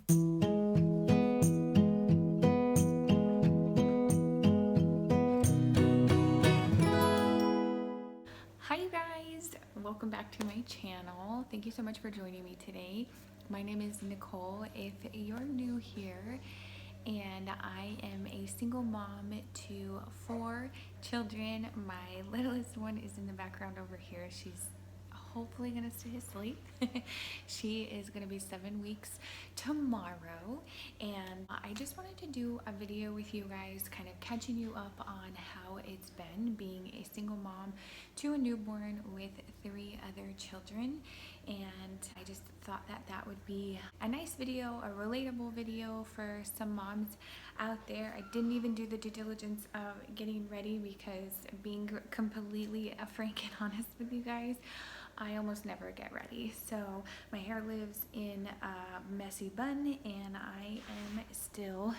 Hi you guys, welcome back to my channel. Thank you so much for joining me today. My name is Nicole if you're new here, and I am a single mom to 4 children. My littlest one is in the background over here. She's hopefully gonna stay asleep. She is gonna be 7 weeks tomorrow, and I just wanted to do a video with you guys, kind of catching you up on how it's been being a single mom to a newborn with 3 other children. And I just thought that that would be a nice video, a relatable video for some moms out there. I didn't even do the due diligence of getting ready because, being completely frank and honest with you guys, I almost never get ready. So my hair lives in a messy bun, and I am still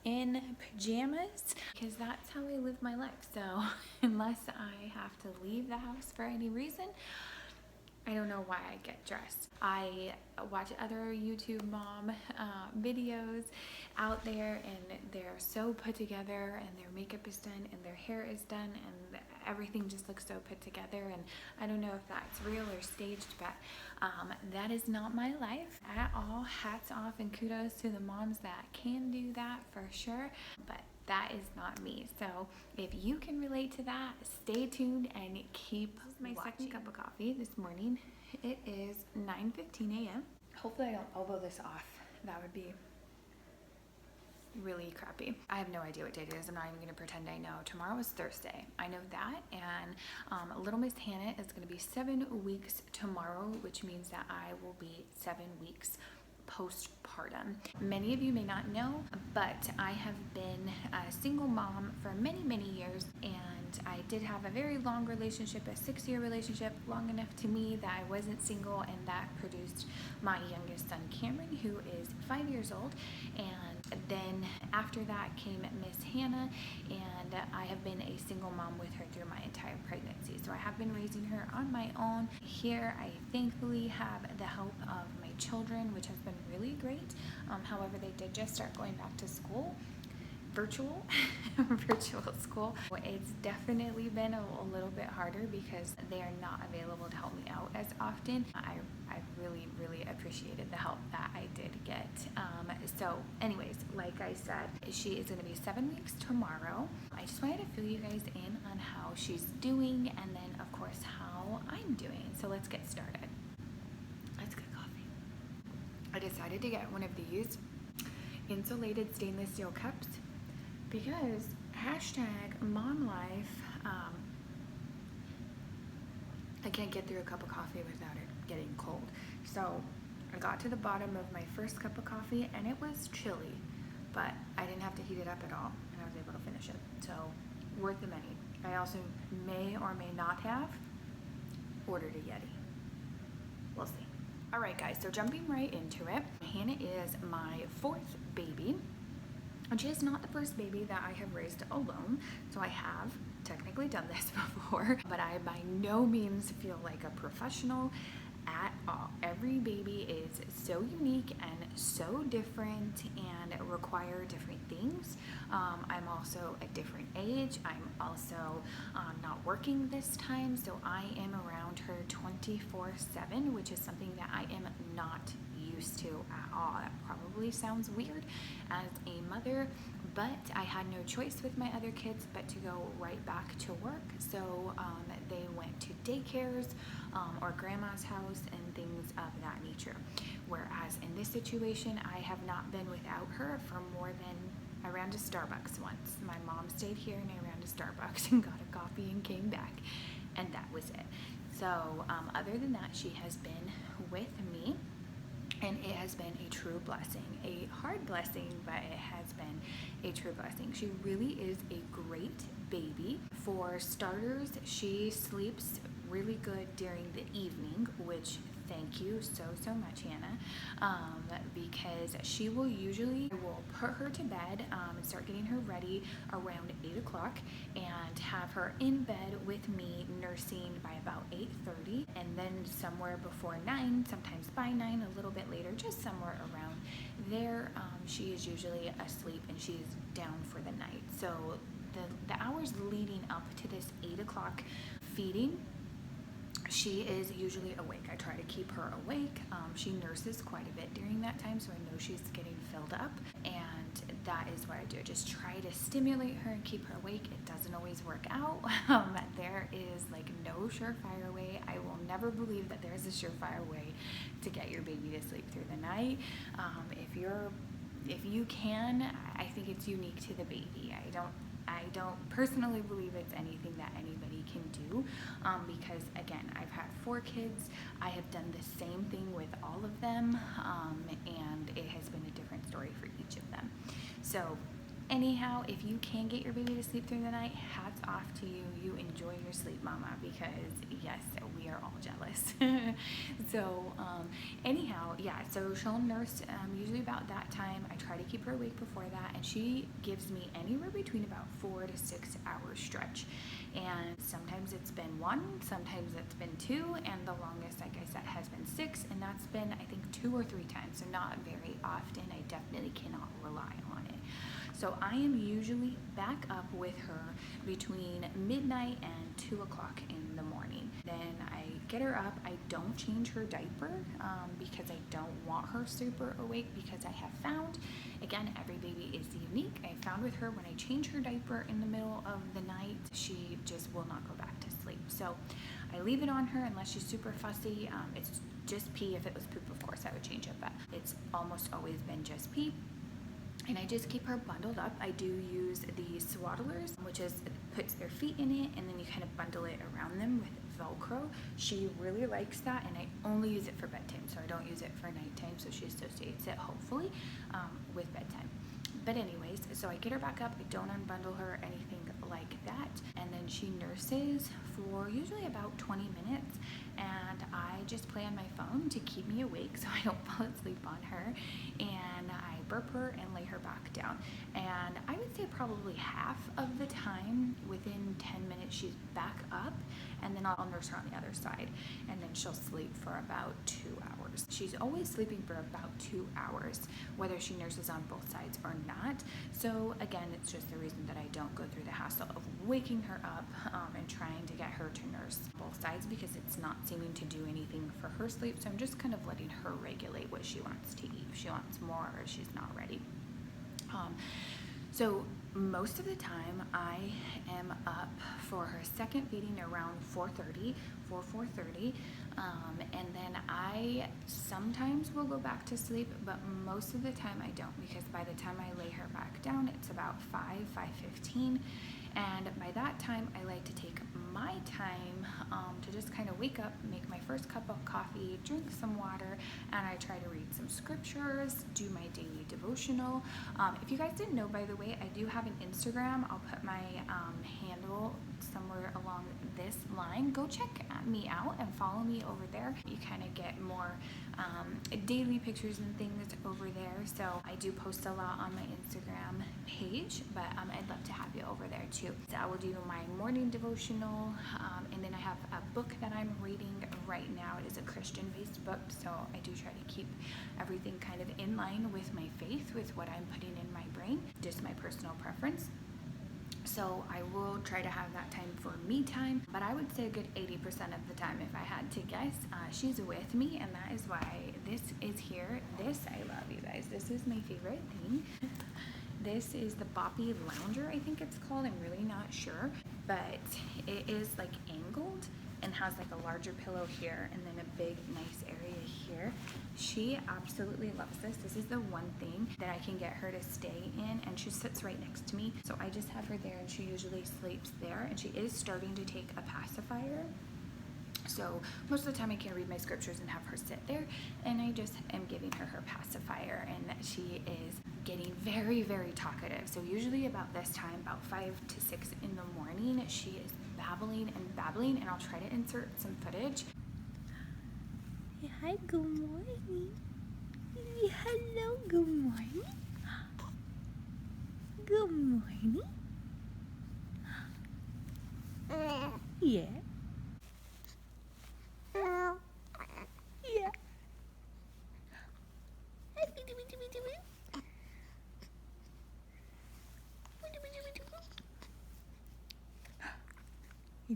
in pajamas because that's how I live my life. So unless I have to leave the house for any reason, I don't know why I get dressed. I watch other YouTube mom videos out there, and they're so put together, and their makeup is done, and their hair is done, and everything just looks so put together. And I don't know if that's real or staged, but that is not my life at all. Hats off and kudos to the moms that can do that for sure, but that is not me. So if you can relate to that, stay tuned and keep watching. My second cup of coffee this morning. It is 9:15 a.m. Hopefully I don't elbow this off. That would be really crappy. I have no idea what date it is. I'm not even going to pretend I know. Tomorrow is Thursday. I know that. And little Miss Hannah is going to be 7 weeks tomorrow, which means that I will be 7 weeks postpartum. Many of you may not know, but I have been a single mom for many years, and I did have a very long relationship, a 6-year relationship, long enough to me that I wasn't single, and that produced my youngest son Cameron, who is 5 years old. And then after that came Miss Hannah, and I have been a single mom with her through my entire pregnancy. So I have been raising her on my own. Here I thankfully have the help of my children, which has been really great. However, they did just start going back to school, virtual school. It's definitely been a little bit harder because they are not available to help me out as often. I really appreciated the help that I did get. So anyways, like I said, she is going to be 7 weeks tomorrow. I just wanted to fill you guys in on how she's doing, and then of course how I'm doing. So let's get started. Let's get coffee. I decided to get one of these insulated stainless steel cups because #momlife, I can't get through a cup of coffee without it getting cold. So I got to the bottom of my first cup of coffee, and it was chilly, but I didn't have to heat it up at all, and I was able to finish it. So worth the money. I also may or may not have ordered a Yeti. We'll see. All right, guys, so jumping right into it. Hannah is my 4th baby, and she is not the first baby that I have raised alone. So I have technically done this before, but I by no means feel like a professional at all. Every baby is so unique and so different and require different things. I'm also a different age. I'm also not working this time, so I am around her 24/7, which is something that I am not used to at all. That probably sounds weird as a mother, but I had no choice with my other kids but to go right back to work. So they went to daycares or grandma's house and things of that nature. Whereas in this situation, I have not been without her for more than, I ran to Starbucks once. My mom stayed here and I ran to Starbucks and got a coffee and came back, and that was it. So other than that, she has been with me, and it has been a true blessing. A hard blessing, but it has been a true blessing. She really is a great baby. For starters, she sleeps really good during the evening, which thank you so much, Hannah, because she will usually, I will put her to bed and start getting her ready around 8 o'clock and have her in bed with me nursing by about 8:30, and then somewhere before 9, sometimes by 9, a little bit later, just somewhere around there, she is usually asleep and she's down for the night. So the hours leading up to this 8 o'clock feeding, she is usually awake. I try to keep her awake. She nurses quite a bit during that time, so I know she's getting filled up, and that is what I do. Just try to stimulate her and keep her awake. It doesn't always work out. There is like no surefire way. I will never believe that there's a surefire way to get your baby to sleep through the night. If you can, I think it's unique to the baby. I don't personally believe it's anything that anybody can do, because again, I've had 4 kids. I have done the same thing with all of them, and it has been a different story for each of them. So anyhow, if you can get your baby to sleep through the night, hats off to you. You enjoy your sleep, mama, because yes, we are all jealous. So anyhow, yeah, so she'll nurse usually about that time. I try to keep her awake before that, and she gives me anywhere between about 4 to 6 hours stretch. And sometimes it's been 1, sometimes it's been 2, and the longest, like I said, has been 6, and that's been, I think, 2 or 3 times, so not very often. I definitely cannot rely on it. So I am usually back up with her between midnight and 2 o'clock in the morning. Then I get her up. I don't change her diaper because I don't want her super awake, because I have found, again, every baby is unique. I found with her, when I change her diaper in the middle of the night, she just will not go back to sleep. So I leave it on her unless she's super fussy. It's just pee. If it was poop, of course, I would change it, but it's almost always been just pee. And I just keep her bundled up. I do use the swaddlers, which is puts their feet in it, and then you kind of bundle it around them with Velcro. She really likes that, and I only use it for bedtime, so I don't use it for nighttime, so she associates it, hopefully, with bedtime. But anyways, so I get her back up. I don't unbundle her or anything like that, and then she nurses for usually about 20 minutes, and I just play on my phone to keep me awake so I don't fall asleep on her, and I burp her and lay her back down. And I would say probably half of the time, within 10 minutes, she's back up, and then I'll nurse her on the other side, and then she'll sleep for about 2 hours. She's always sleeping for about 2 hours, whether she nurses on both sides or not. So again, it's just the reason that I don't go through the hassle of waking her up and trying to get her to nurse both sides, because it's not seeming to do anything for her sleep. So I'm just kind of letting her regulate what she wants to eat. If she wants more or she's not ready. So most of the time I am up for her second feeding around 4:30, and then I sometimes will go back to sleep, but most of the time I don't, because by the time I lay her back down, it's about 5:15, and by that time I like to take my time to just kind of wake up, make my first cup of coffee, drink some water, and I try to read some scriptures, do my daily devotional. If you guys didn't know, by the way, I do have an Instagram. I'll put my handle somewhere along this line. Go check me out and follow me over there. You kind of get more daily pictures and things over there. So I do post a lot on my Instagram page, but I'd love to have you over there too. So I will do my morning devotional, and then I have a book that I'm reading right now. It is a Christian-based book, so I do try to keep everything kind of in line with my faith, with what I'm putting in my brain, just my personal preference. So I will try to have that time for me time, but I would say a good 80% of the time, if I had to guess, she's with me, and that is why this is here. This, I love, you guys. This is my favorite thing. This is the Boppy Lounger, I think it's called. I'm really not sure, but it is like angled and has like a larger pillow here and then a big nice area here. She absolutely loves this. This is the one thing that I can get her to stay in, and she sits right next to me. So I just have her there, and she usually sleeps there, and she is starting to take a pacifier. So most of the time I can read my scriptures and have her sit there, and I just am giving her her pacifier, and she is getting very, very talkative. So usually about this time, about 5 to 6 in the morning, she is babbling and babbling, and I'll try to insert some footage. Hi, good morning. Hello, good morning. Good morning. Yeah. Yeah.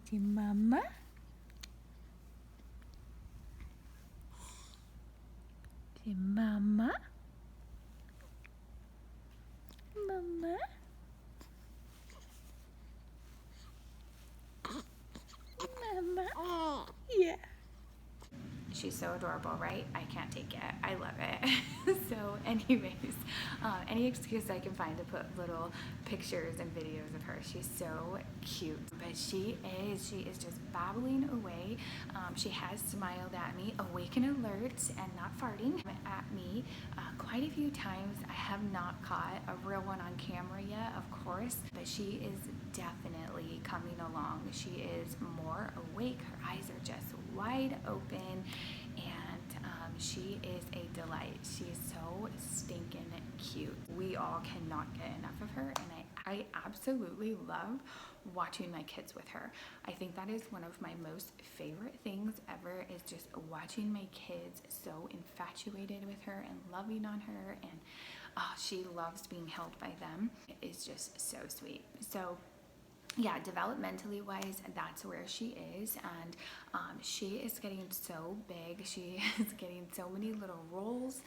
Say mama. Say mama. Mama. Mama. Yeah. She's so adorable, right? I can't take it. I love it. So anyways, any excuse I can find to put little pictures and videos of her. She's so cute. But she is just babbling away. She has smiled at me, awake and alert and not farting at me quite a few times. I have not caught a real one on camera yet, of course, but she is definitely coming along. She is more awake. Her eyes are just wide open, and she is a delight. She's so stinking cute. We all cannot get enough of her, and I absolutely love watching my kids with her. I think that is one of my most favorite things ever, is just watching my kids so infatuated with her and loving on her, and she loves being held by them. It is just so sweet. So yeah, developmentally wise, that's where she is, and she is getting so big. She is getting so many little rolls.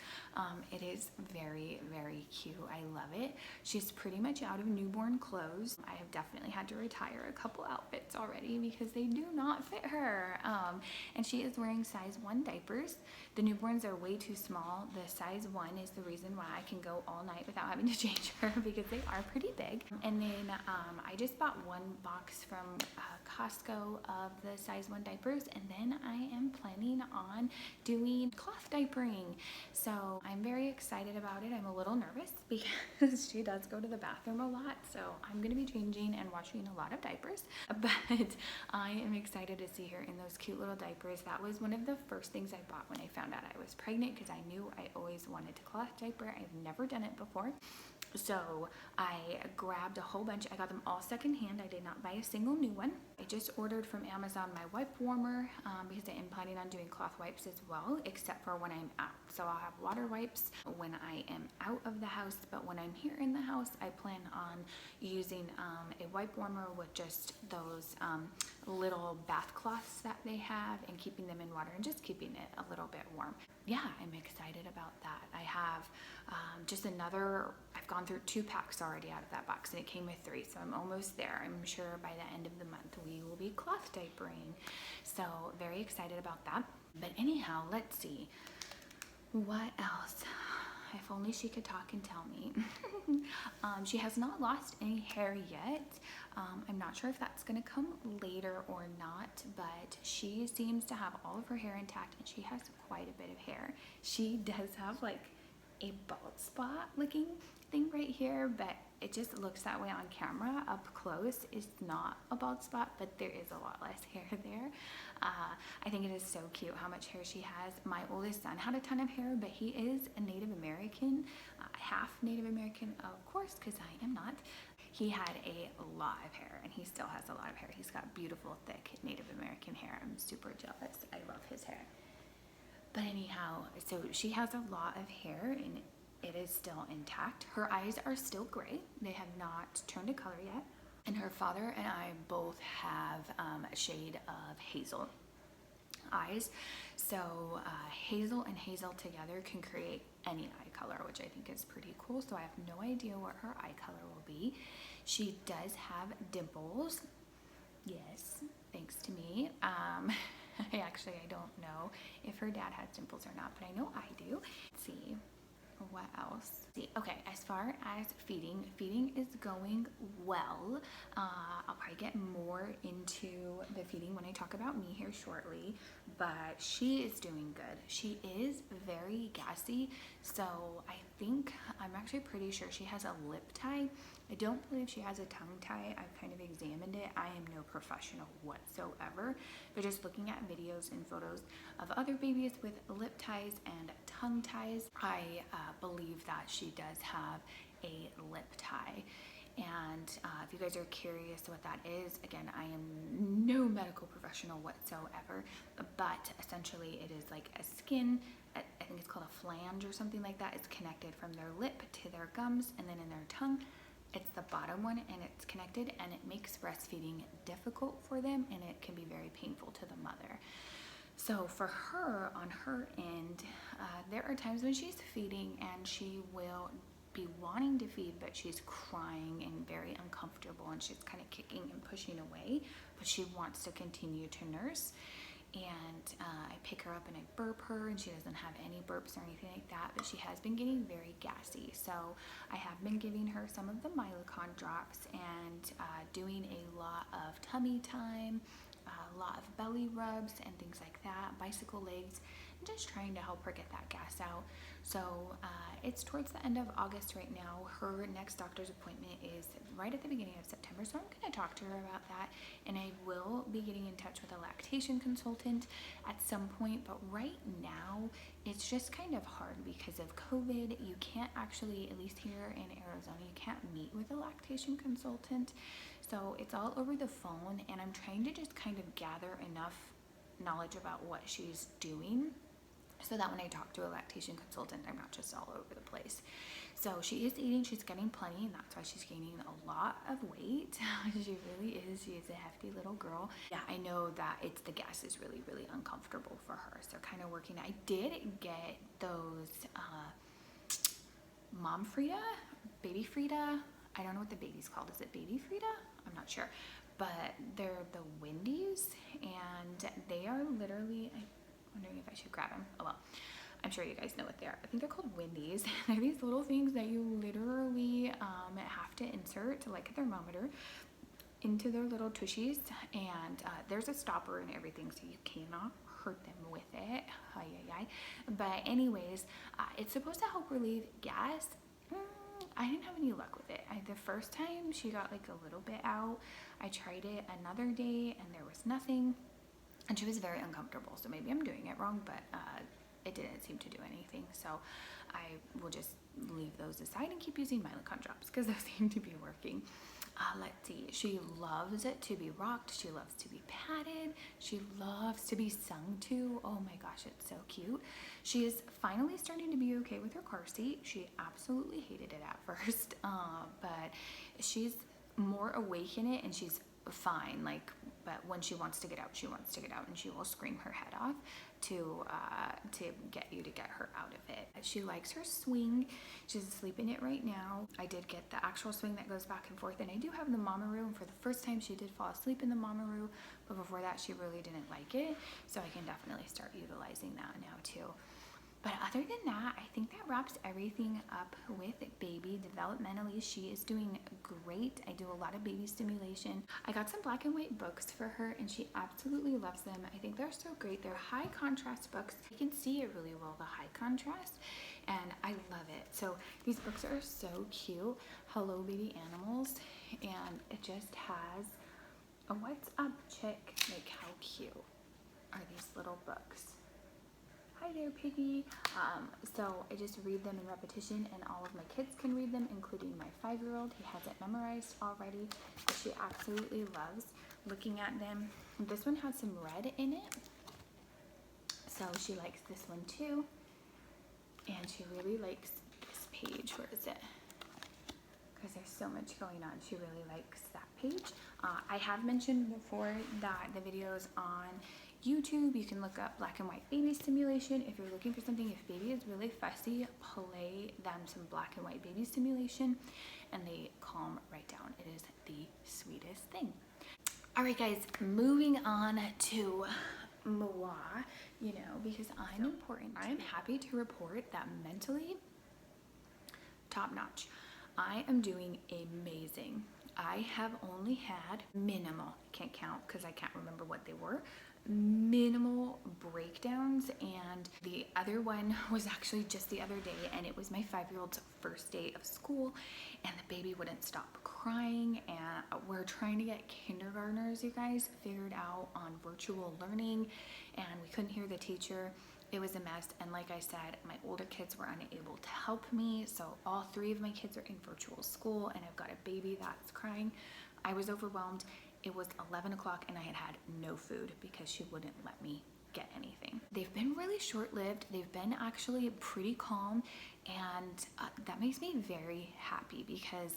It is very, very cute. I love it. She's pretty much out of newborn clothes. I have definitely had to retire a couple outfits already because they do not fit her. And she is wearing size 1 diapers. The newborns are way too small. The size 1 is the reason why I can go all night without having to change her, because they are pretty big. And then I just bought one box from Costco of the size 1 diapers, and then I am planning on doing cloth diapering. So I'm very excited about it. I'm a little nervous because she does go to the bathroom a lot, so I'm going to be changing and washing a lot of diapers, but I am excited to see her in those cute little diapers. That was one of the first things I bought when I found out I was pregnant, because I knew I always wanted to cloth diaper. I've never done it before. So I grabbed a whole bunch. I got them all secondhand. I did not buy a single new one. I just ordered from Amazon my wipe warmer because I am planning on doing cloth wipes as well, except for when I'm out. So I'll have water wipes when I am out of the house, but when I'm here in the house, I plan on using a wipe warmer with just those little bath cloths that they have, and keeping them in water and just keeping it a little bit warm. Yeah, I'm excited about that. I have I've gone through 2 packs already out of that box, and it came with 3, so I'm almost there. I'm sure by the end of the month we will be cloth diapering. So very excited about that. But anyhow, let's see. What else? If only she could talk and tell me. She has not lost any hair yet. I'm not sure if that's gonna come later or not, but she seems to have all of her hair intact, and she has quite a bit of hair. She does have like a bald spot looking thing right here, but it just looks that way on camera. Up close, it's not a bald spot, but there is a lot less hair there. I think it is so cute how much hair she has. My oldest son had a ton of hair, but he is a Native American, half Native American, of course, because I am not. He had a lot of hair, and he still has a lot of hair. He's got beautiful, thick Native American hair. I'm super jealous. I love his hair. But anyhow, so she has a lot of hair, and it is still intact. Her eyes are still gray. They have not turned a color yet. And her father and I both have a shade of hazel eyes. So hazel and hazel together can create any eye color, which I think is pretty cool. So I have no idea what her eye color will be. She does have dimples. Yes, thanks to me. I don't know if her dad has dimples or not, but I know I do. Let's see. What else? Okay, as far as feeding is going well. I'll probably get more into the feeding when I talk about me here shortly, but she is doing good. She is very gassy, so I'm actually pretty sure she has a lip tie. I don't believe she has a tongue tie. I've kind of examined it. I am no professional whatsoever, but just looking at videos and photos of other babies with lip ties and tongue ties, I believe that she does have a lip tie. And if you guys are curious what that is, again, I am no medical professional whatsoever, but essentially it is like a skin, I think it's called a flange or something like that. It's connected from their lip to their gums and then in their tongue. it's the bottom one and it's connected, and it makes breastfeeding difficult for them, and it can be very painful to the mother. So for her, on her end, there are times when she's feeding and she will be wanting to feed, but she's crying and very uncomfortable, and she's kind of kicking and pushing away, but she wants to continue to nurse. And I pick her up and I burp her, and she doesn't have any burps or anything like that, but she has been getting very gassy. So I have been giving her some of the Mylicon drops and doing a lot of tummy time, a lot of belly rubs and things like that, bicycle legs, and just trying to help her get that gas out. So it's towards the end of August right now. Her next doctor's appointment is right at the beginning of September, so I'm going to talk to her about that, and I will be getting in touch with a lactation consultant at some point. But right now it's just kind of hard because of COVID. You can't actually, at least here in Arizona, you can't meet with a lactation consultant, so it's all over the phone, and I'm trying to just kind of gather enough knowledge about what she's doing so that when I talk to a lactation consultant, I'm not just all over the place. So she is eating, she's getting plenty, and that's why she's gaining a lot of weight. She really is. She is a hefty little girl. Yeah, I know that it's the gas is really, really uncomfortable for her. So kind of working. I did get those Mom Frida, Baby Frida. I don't know what the baby's called. Is it Baby Frida? I'm not sure. But they're the Wendy's, and they are literally, I'm wondering if I should grab them. Oh well, I'm sure you guys know what they are. I think they're called Wendy's. They're these little things that you literally have to insert, like a thermometer, into their little tushies, and there's a stopper and everything, so you cannot hurt them with it. But anyways, it's supposed to help relieve gas. I didn't have any luck with it. The first time she got like a little bit out. I tried it another day and there was nothing, and she was very uncomfortable, so maybe I'm doing it wrong, but it didn't seem to do anything. So I will just leave those aside and keep using Mylicon drops because those seem to be working. Let's see, she loves it to be rocked, she loves to be patted, she loves to be sung to. Oh my gosh, it's so cute. She is finally starting to be okay with her car seat. She absolutely hated it at first, but she's more awake in it, and she's fine. Like, but when she wants to get out, she wants to get out, and she will scream her head off to get you to get her out of it. She likes her swing. She's asleep in it right now. I did get the actual swing that goes back and forth, and I do have the Mamaroo, and for the first time she did fall asleep in the Mamaroo, but before that she really didn't like it, so I can definitely start utilizing that now too. But other than that, I think that wraps everything up with baby. Developmentally, she is doing great. I do a lot of baby stimulation. I got some black and white books for her, and she absolutely loves them. I think they're so great. They're high contrast books. You can see it really well, the high contrast, and I love it. So these books are so cute. Hello Baby Animals, and it just has a what's up chick. Like, how cute are these little books? Hi there, Piggy. So I just read them in repetition, and all of my kids can read them, including my 5-year-old. He has it memorized already, but she absolutely loves looking at them. This one has some red in it, so she likes this one too. And she really likes this page. Where is it? Because there's so much going on. She really likes that page. I have mentioned before that the videos on YouTube, you can look up black and white baby stimulation. If you're looking for something, if baby is really fussy, play them some black and white baby stimulation, and they calm right down. It is the sweetest thing. All right, guys, moving on to moi, because I'm important. I'm happy to report that mentally, top notch. I am doing amazing. I have only had minimal, can't count because I can't remember what they were, minimal breakdowns, and the other one was actually just the other day, and it was my 5-year-old's first day of school, and the baby wouldn't stop crying, and we're trying to get kindergartners, you guys, figured out on virtual learning, and we couldn't hear the teacher. It was a mess, and like I said, my older kids were unable to help me, so all 3 of my kids are in virtual school, and I've got a baby that's crying. I was overwhelmed. It was 11 o'clock, and I had had no food because she wouldn't let me get anything. They've been really short-lived. They've been actually pretty calm, and that makes me very happy because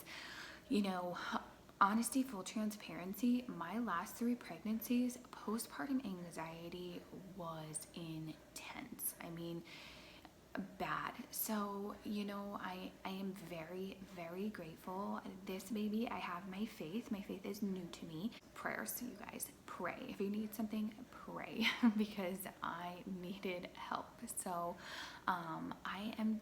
You know, honesty, full transparency, my last 3 pregnancies, postpartum anxiety was intense. I mean, bad. So, I am very, very grateful. This baby, I have my faith. My faith is new to me. Prayers, so you guys, pray. If you need something, pray because I needed help. So, I'm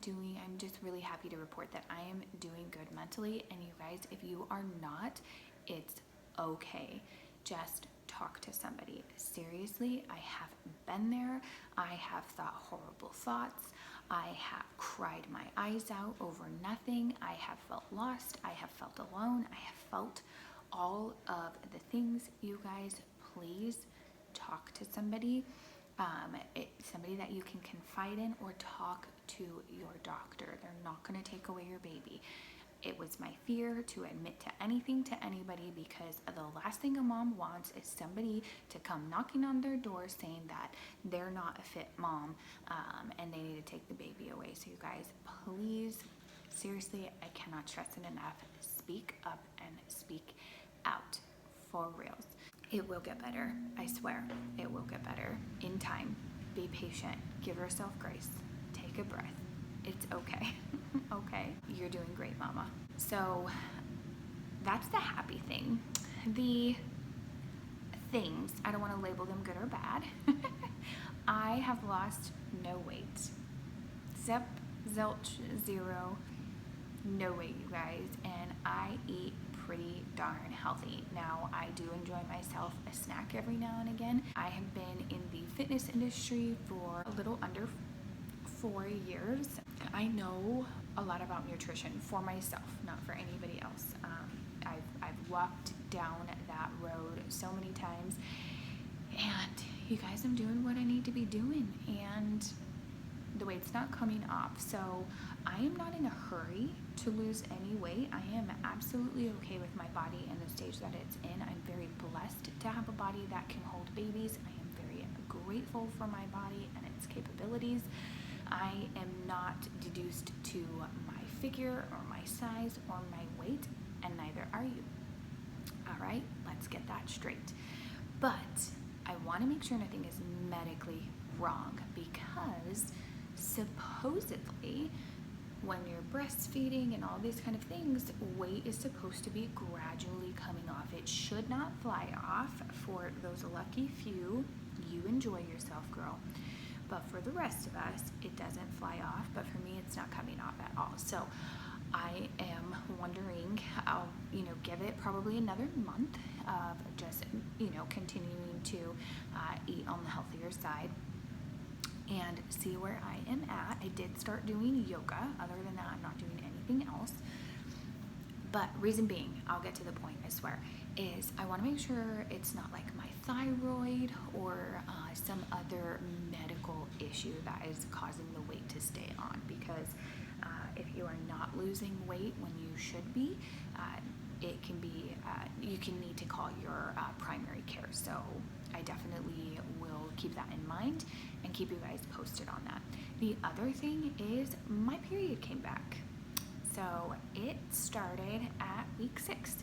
just really happy to report that I am doing good mentally. And you guys, if you are not, it's okay. Just talk to somebody. Seriously, I have been there. I have thought horrible thoughts. I have cried my eyes out over nothing. I have felt lost. I have felt alone. I have felt all of the things. You guys, please talk to somebody. Somebody that you can confide in, or talk to your doctor. They're not going to take away your baby. It was my fear to admit to anything to anybody, because the last thing a mom wants is somebody to come knocking on their door saying that they're not a fit mom, and they need to take the baby away. So you guys, please, seriously, I cannot stress it enough. Speak up and speak out, for reals. It will get better. I swear, it will get better in time. Be patient. Give yourself grace. Take a breath. It's okay. Okay, you're doing great, mama. So that's the happy thing. The things, I don't want to label them good or bad. I have lost no weight. Zip, zilch, zero, no weight, you guys. And I eat pretty darn healthy. Now, I do enjoy myself a snack every now and again. I have been in the fitness industry for a little under 4 years. I know a lot about nutrition for myself, not for anybody else. I've walked down that road so many times, and you guys, I'm doing what I need to be doing, and the weight's not coming off. So I am not in a hurry to lose any weight. I am absolutely okay with my body and the stage that it's in. I'm very blessed to have a body that can hold babies. I am very grateful for my body and its capabilities. I am not deduced to my figure or my size or my weight, and neither are you. All right, let's get that straight. But I want to make sure nothing is medically wrong, because supposedly when you're breastfeeding and all these kind of things, weight is supposed to be gradually coming off. It should not fly off. For those lucky few, you enjoy yourself, girl. But for the rest of us, it doesn't fly off. But for me, it's not coming off at all. So I am wondering, I'll, give it probably another month of just, continuing to eat on the healthier side and see where I am at. I did start doing yoga. Other than that, I'm not doing anything else. But reason being, I'll get to the point, I swear, is I want to make sure it's not like my thyroid or some other medical issue that is causing the weight to stay on. Because if you are not losing weight when you should be, it can be, you can need to call your primary care. So I definitely will keep that in mind and keep you guys posted on that. The other thing is my period came back. So it started at week 6.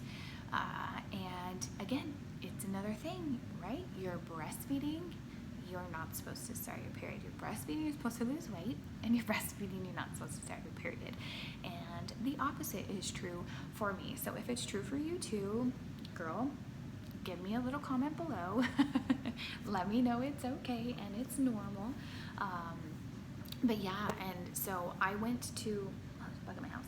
And again, it's another thing, right? You're breastfeeding, you're not supposed to start your period. You're breastfeeding, you're supposed to lose weight, and you're breastfeeding, you're not supposed to start your period. And the opposite is true for me. So if it's true for you too, girl, give me a little comment below. Let me know it's okay and it's normal. But yeah, and so I went to, look at my house.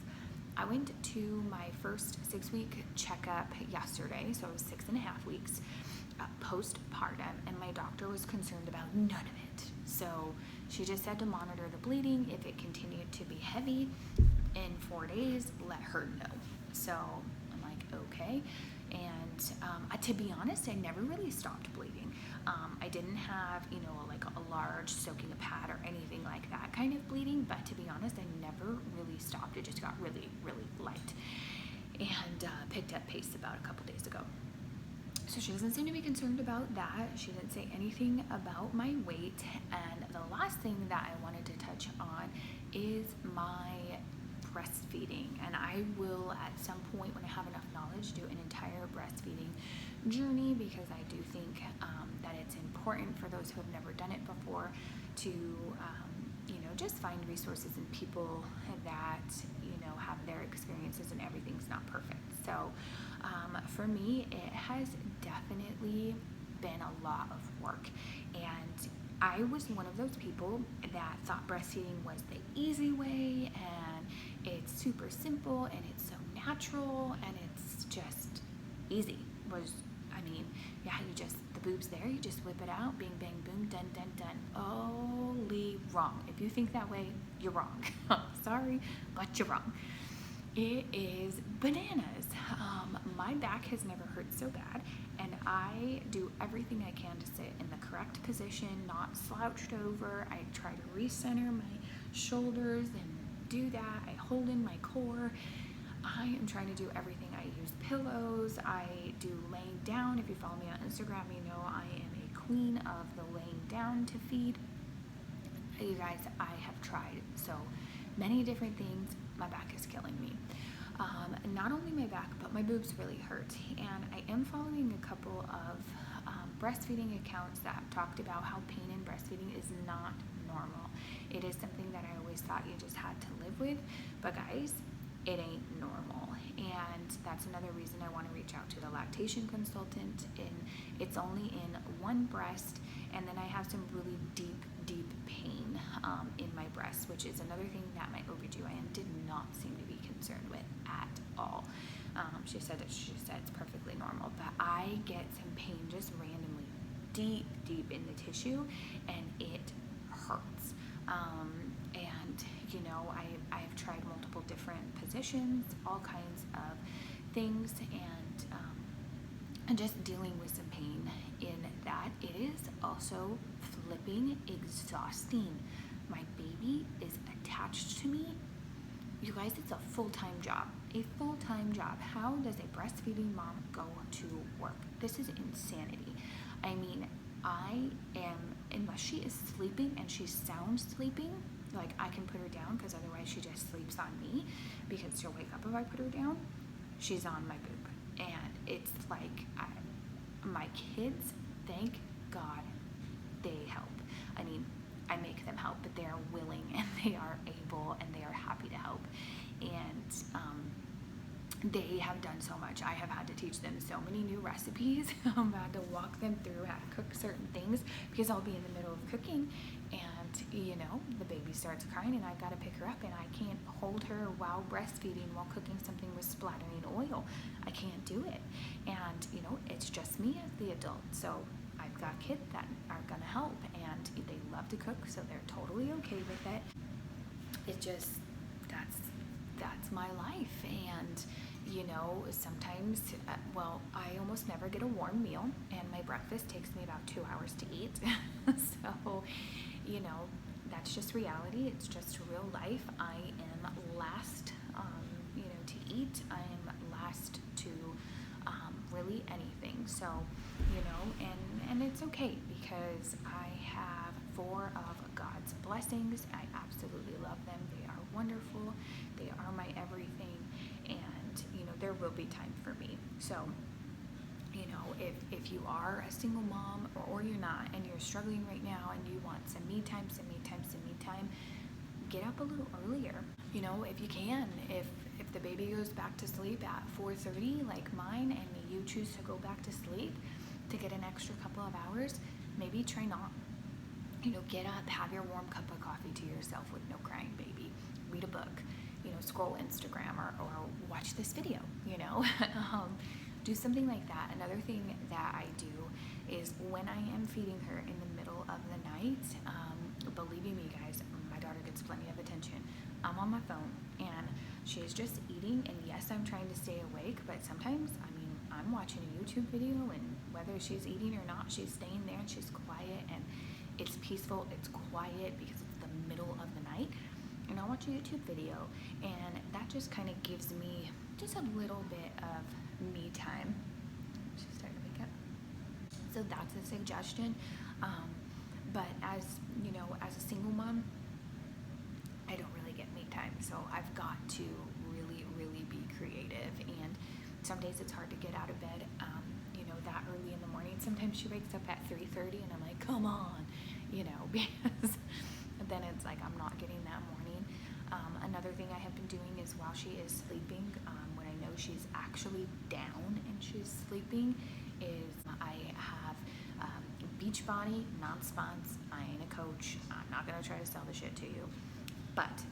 I went to my first 6-week checkup yesterday, so it was 6.5 weeks postpartum, and my doctor was concerned about none of it. So she just said to monitor the bleeding. If it continued to be heavy in 4 days, let her know. So I'm like, okay. And to be honest, I never really stopped bleeding. I didn't have, like a large soaking a pad or anything like that kind of bleeding, but to be honest, I never really stopped. It just got really, really light and picked up pace about a couple days ago. So she doesn't seem to be concerned about that. She didn't say anything about my weight. And the last thing that I wanted to touch on is my breastfeeding, and I will at some point when I have enough knowledge do an entire breastfeeding journey, because I do think that it's important for those who have never done it before to just find resources and people that have their experiences, and everything's not perfect. So for me, it has definitely been a lot of work, and I was one of those people that thought breastfeeding was the easy way, and it's super simple, and it's so natural, and it's just easy. The boob's there, you just whip it out, bing, bang, boom, done, done, done. Holy wrong. If you think that way, you're wrong. Sorry, but you're wrong. It is bananas. My back has never hurt so bad, and I do everything I can to sit in the correct position, not slouched over. I try to recenter my shoulders and do that. I hold in my core. I am trying to do everything. I use pillows. I do laying down. If you follow me on Instagram, you know I am a queen of the laying down to feed. You guys, I have tried so many different things. My back is killing me. Not only my back, but my boobs really hurt. And I am following a couple of breastfeeding accounts that have talked about how pain in breastfeeding is not normal. It is something that I always thought you just had to live with. But guys, it ain't normal. And that's another reason I want to reach out to the lactation consultant. It's only in one breast, and then I have some really deep pain in my breast, which is another thing that my OBGYN did not seem to be concerned with at all. She said it's perfectly normal, but I get some pain just randomly deep in the tissue, and it hurts. And I've tried multiple different positions, all kinds of things, and just dealing with some pain in that. It is also flipping exhausting. My baby is attached to me. You guys, it's a full-time job. A full-time job. How does a breastfeeding mom go to work? This is insanity. I mean, unless she is sleeping and she's sound sleeping, like I can put her down, because otherwise she just sleeps on me, because she'll wake up if I put her down. She's on my boob. And it's like, my kids, thank God, they help. I mean, I make them help, but they are willing, and they are able, and they are happy to help. And they have done so much. I have had to teach them so many new recipes. I've had to walk them through how to cook certain things, because I'll be in the middle of cooking, and the baby starts crying, and I've got to pick her up, and I can't hold her while breastfeeding while cooking something with splattering oil. I can't do it. And it's just me as the adult. So I've got kids that are gonna help, and they love to cook, so they're totally okay with it. It just, that's my life. And sometimes, I almost never get a warm meal, and my breakfast takes me about 2 hours to eat. So, that's just reality. It's just real life. I am last, to eat. I am last to really anything. So, and it's okay, because I have 4 of God's blessings. I absolutely love them. They are wonderful. They are my everything. And, there will be time for me. So, if you are a single mom, or you're not, and you're struggling right now, and you want some me time, get up a little earlier. If you can. If the baby goes back to sleep at 4:30 like mine, and you choose to go back to sleep to get an extra couple of hours, maybe try not. Get up, have your warm cup of coffee to yourself with no crying baby, read a book, scroll Instagram, or watch this video, do something like that. Another thing that I do is, when I am feeding her in the middle of the night, believe me guys, my daughter gets plenty of attention. I'm on my phone, and she's just eating, and yes, I'm trying to stay awake, but sometimes, I'm watching a YouTube video, and whether she's eating or not, she's staying there, and she's quiet, and it's peaceful, it's quiet, because it's the middle of the night. And I'll watch a YouTube video, and that just kind of gives me just a little bit of me time. She's starting to wake up. So that's a suggestion. But as a single mom, I don't really get me time. So I've got to some days it's hard to get out of bed, that early in the morning. Sometimes she wakes up at 3:30 and I'm like, come on, because then it's like I'm not getting that morning. Another thing I have been doing is while she is sleeping, when I know she's actually down and she's sleeping, is I have Beachbody, non-spons. I ain't a coach. I'm not going to try to sell the shit to you. But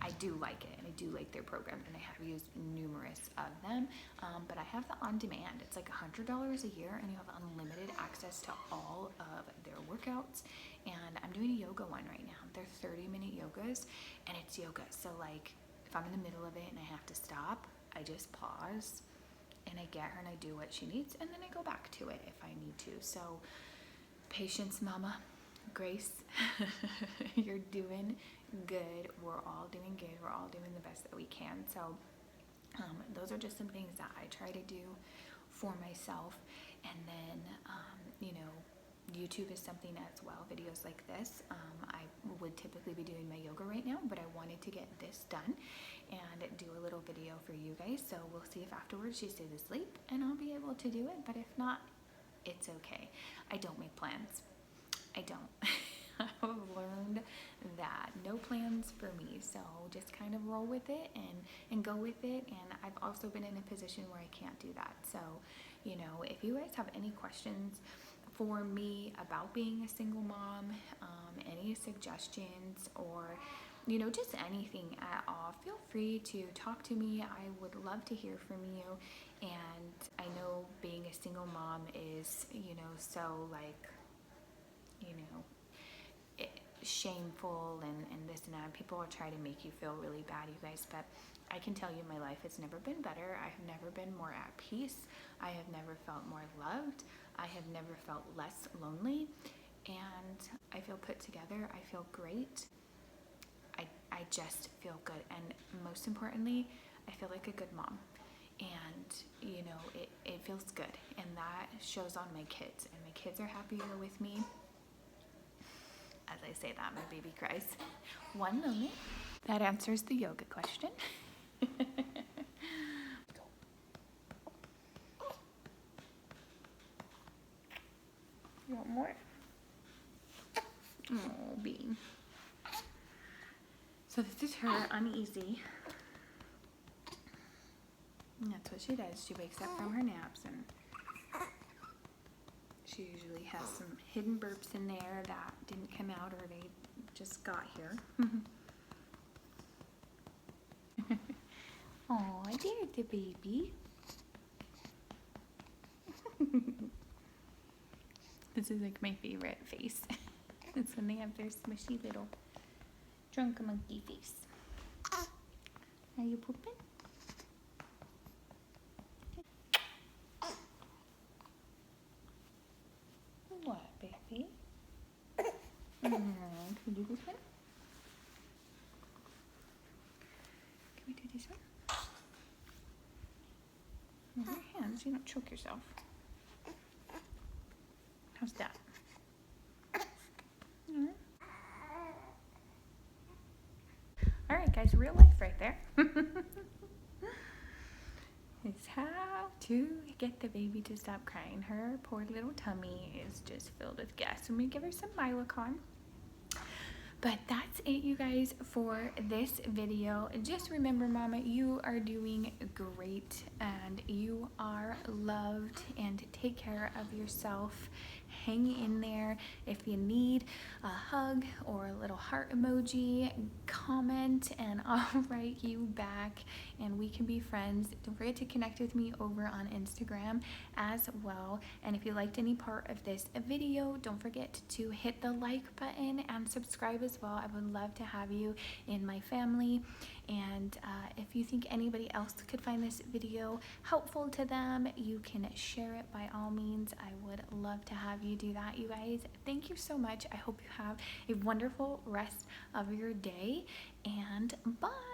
I do like it, and I do like their program, and I have used numerous of them. But I have the on-demand. It's like $100 a year, and you have unlimited access to all of their workouts. And I'm doing a yoga one right now. They're 30-minute yogas, and it's yoga. So like, if I'm in the middle of it and I have to stop, I just pause, and I get her, and I do what she needs, and then I go back to it if I need to. So patience, mama. Grace, you're doing good. We're all doing good. We're all doing the best that we can. So those are just some things that I try to do for myself. And then, YouTube is something as well, videos like this. I would typically be doing my yoga right now, but I wanted to get this done and do a little video for you guys. So we'll see if afterwards she stays asleep and I'll be able to do it. But if not, it's okay. I don't make plans. I don't. I've learned that no plans for me, so just kind of roll with it and go with it. And I've also been in a position where I can't do that. So, if you guys have any questions for me about being a single mom, any suggestions, or just anything at all, feel free to talk to me. I would love to hear from you. And I know being a single mom is, so like, shameful and this and that. People will try to make you feel really bad, you guys, but I can tell you my life has never been better. I have never been more at peace. I have never felt more loved. I have never felt less lonely, and I feel put together. I feel great. I just feel good, and most importantly, I feel like a good mom. And it feels good, and that shows on my kids, and my kids are happier with me. As I say that, my baby cries. One moment. That answers the yoga question. You want more? Oh, Bean. So this is her uneasy. And that's what she does. She wakes up from her naps, and she usually has some hidden burps in there that didn't come out, or they just got here. Oh, there's the baby. This is like my favorite face. It's when they have their smushy little drunk monkey face. Are you pooping? What, baby? Can we do this one? Can we do this one? Move your hands, you don't choke yourself. How's that? Alright guys, real life right there. Is how to get the baby to stop crying. Her poor little tummy is just filled with gas. I'm going to give her some Milacon. But that's it, you guys, for this video. Just remember, Mama, you are doing great, and you are loved, and take care of yourself. Hang in there. If you need a hug or a little heart emoji, comment and I'll write you back and we can be friends. Don't forget to connect with me over on Instagram as well. And if you liked any part of this video, don't forget to hit the like button and subscribe as well. I would love to have you in my family. And if you think anybody else could find this video helpful to them, you can share it by all means. I would love to have you do that, you guys. Thank you so much. I hope you have a wonderful rest of your day, and bye.